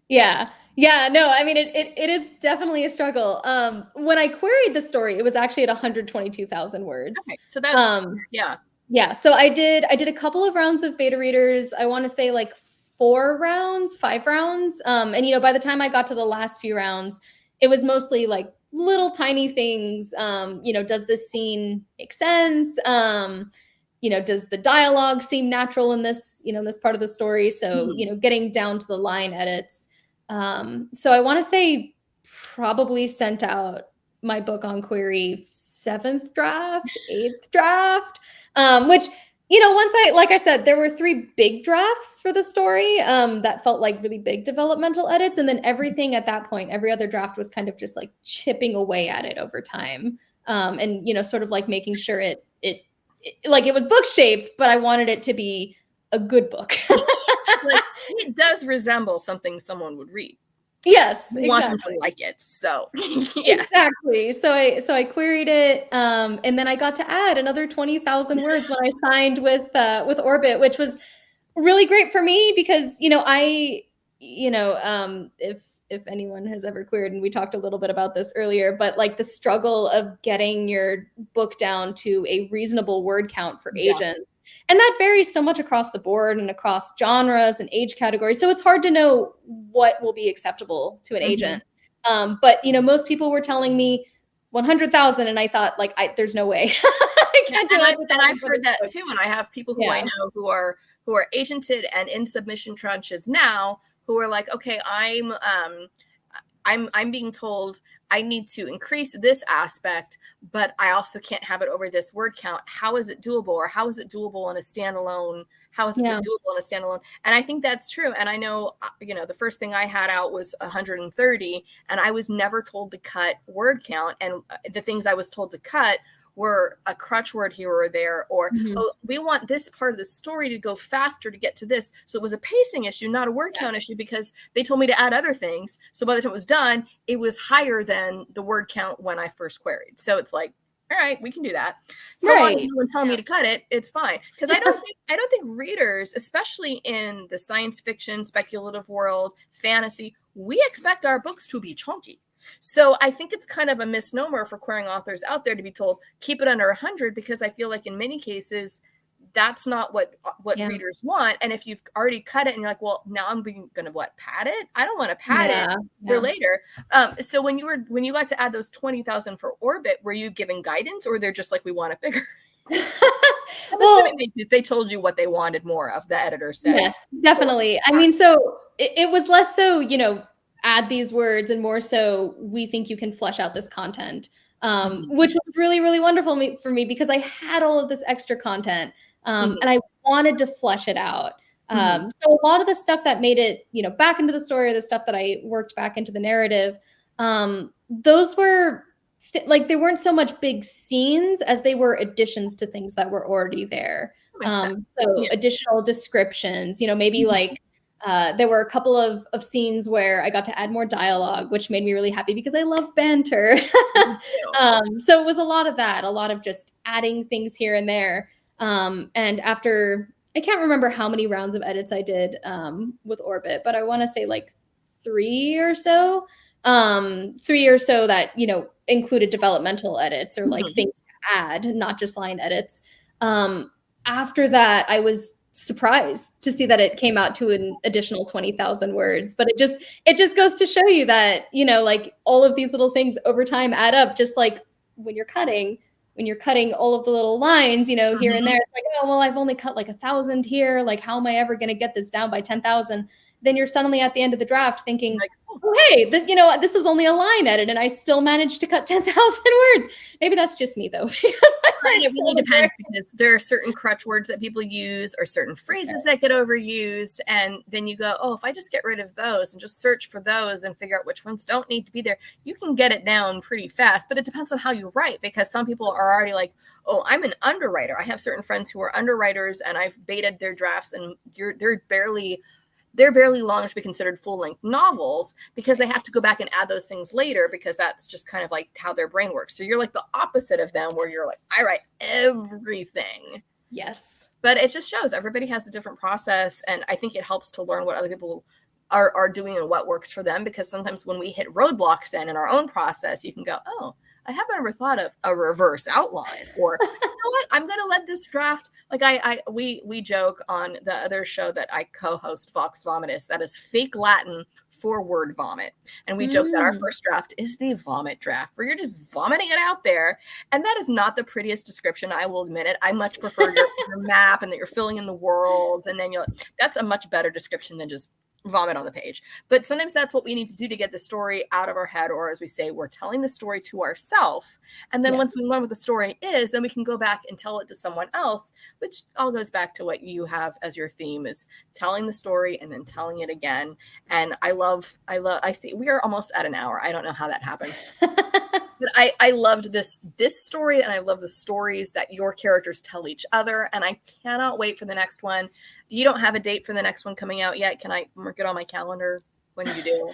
Yeah. Yeah, no, I mean, it is definitely a struggle. When I queried the story, it was actually at 122,000 words. Okay, so that's, Yeah, so I did a couple of rounds of beta readers. I want to say like 5 rounds. And, by the time I got to the last few rounds, it was mostly like little tiny things. Does this scene make sense? Does the dialogue seem natural in this, this part of the story? So, getting down to the line edits. So I want to say probably sent out my book on query 7th draft, 8th draft, which, like I said, there were 3 big drafts for the story that felt like really big developmental edits. And then everything at that point, every other draft was kind of just like chipping away at it over time. And, sort of like making sure it was book shaped, but I wanted it to be a good book. Like, it does resemble something someone would read. Yes, you want them to like it. So yeah, exactly. So I queried it, and then I got to add another 20,000 words when I signed with Orbit, which was really great for me because if anyone has ever queried, and we talked a little bit about this earlier, but like the struggle of getting your book down to a reasonable word count for agents. And that varies so much across the board and across genres and age categories. So it's hard to know what will be acceptable to an agent. But, most people were telling me 100,000. And I thought, like, there's no way. I can't do it. And I've heard that too. And I have people who I know who are agented and in submission tranches now who are like, okay, I'm being told I need to increase this aspect, but I also can't have it over this word count. How is it doable? Or how is it doable in a standalone? How is it doable in a standalone? And I think that's true. And I know, the first thing I had out was 130, and I was never told to cut word count. And the things I was told to cut were a crutch word here or there, or oh, we want this part of the story to go faster to get to this. So it was a pacing issue, not a word count issue, because they told me to add other things. So by the time it was done, it was higher than the word count when I first queried. So it's like, all right, we can do that. So long as no one's telling me to cut it, it's fine. Because I don't think readers, especially in the science fiction, speculative world, fantasy, we expect our books to be chunky. So I think it's kind of a misnomer for querying authors out there to be told, keep it under 100, because I feel like in many cases, that's not what readers want. And if you've already cut it and you're like, well, now I'm going to pad it? I don't want to pad it for later. So when you got to add those 20,000 for Orbit, were you given guidance, or they're just like, we want it bigger? Well, they told you what they wanted more of, the editor said. Yes, definitely. I mean, so it was less so, add these words, and more so we think you can flesh out this content, which was really, really wonderful for me, because I had all of this extra content, and I wanted to flesh it out. So a lot of the stuff that made it, back into the story, or the stuff that I worked back into the narrative, those were they weren't so much big scenes as they were additions to things that were already there. Additional descriptions, maybe there were a couple of scenes where I got to add more dialogue, which made me really happy because I love banter. So it was a lot of that, a lot of just adding things here and there. And after, I can't remember how many rounds of edits I did with Orbit, but I want to say like 3 or so that, included developmental edits, or things to add, not just line edits. After that, I was surprised to see that it came out to an additional 20,000 words, but it just goes to show you that, all of these little things over time add up, just like when you're cutting all of the little lines, here and there. It's like, oh, well, I've only cut like 1,000 here. Like, how am I ever going to get this down by 10,000? Then you're suddenly at the end of the draft thinking, oh, hey, this was only a line edit, and I still managed to cut 10,000 words. Maybe that's just me, though. It really depends, because there are certain crutch words that people use, or certain phrases that get overused. And then you go, oh, if I just get rid of those and just search for those and figure out which ones don't need to be there, you can get it down pretty fast. But it depends on how you write, because some people are already like, oh, I'm an underwriter. I have certain friends who are underwriters, and I've baited their drafts, and they're barely long to be considered full-length novels, because they have to go back and add those things later, because that's just kind of like how their brain works. So you're like the opposite of them, where you're like, I write everything. Yes. But it just shows everybody has a different process, and I think it helps to learn what other people are doing and what works for them, because sometimes when we hit roadblocks in our own process, you can go, oh, I haven't ever thought of a reverse outline, or you know what, I'm going to let this draft. Like we joke on the other show that I co-host, Vox Vomitus, that is fake Latin for word vomit. And we joke that our first draft is the vomit draft, where you're just vomiting it out there. And that is not the prettiest description, I will admit it. I much prefer your map, and that you're filling in the world. And then that's a much better description than just vomit on the page. But sometimes that's what we need to do to get the story out of our head, or as we say, we're telling the story to ourselves. And then once we learn what the story is, then we can go back and tell it to someone else, which all goes back to what you have as your theme, is telling the story and then telling it again. And I see we are almost at an hour. I don't know how that happened. But I loved this story, and I love the stories that your characters tell each other, and I cannot wait for the next one. You don't have a date for the next one coming out yet. Can I mark it on my calendar when you do?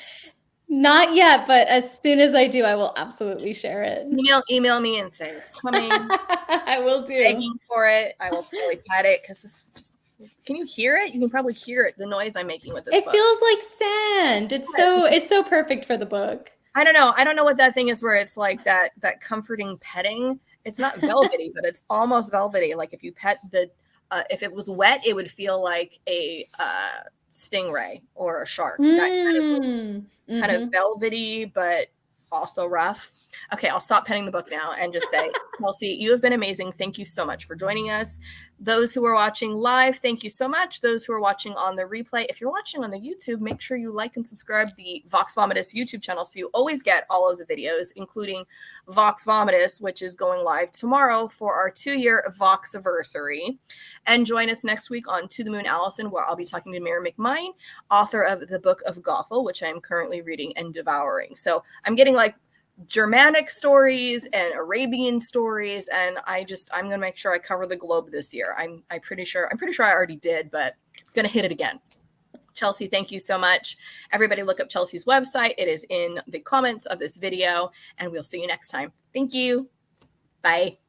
Not yet, but as soon as I do, I will absolutely share it. Email me and say it's coming. I will do. Begging for it. I will probably cut it, because this is just. Can you hear it? You can probably hear it. The noise I'm making with this. It feels like sand. It's so perfect for the book. I don't know what that thing is, where it's like that comforting petting. It's not velvety, but it's almost velvety. Like if you pet if it was wet, it would feel like a stingray or a shark. That kind of velvety, but also rough. Okay, I'll stop penning the book now and just say, Chelsea, you have been amazing. Thank you so much for joining us. Those who are watching live, thank you so much. Those who are watching on the replay, if you're watching on the YouTube, make sure you like and subscribe the Vox Vomitus YouTube channel so you always get all of the videos, including Vox Vomitus, which is going live tomorrow for our 2-year Voxiversary. And join us next week on To the Moon Allison, where I'll be talking to Mary McMine, author of the Book of Gothel, which I am currently reading and devouring. So I'm getting like Germanic stories and Arabian stories, and I'm gonna make sure I cover the globe this year. I'm pretty sure I already did, but I'm gonna hit it again. Chelsea, thank you so much. Everybody look up Chelsea's website. It is in the comments of this video, and we'll see you next time. Thank you. Bye.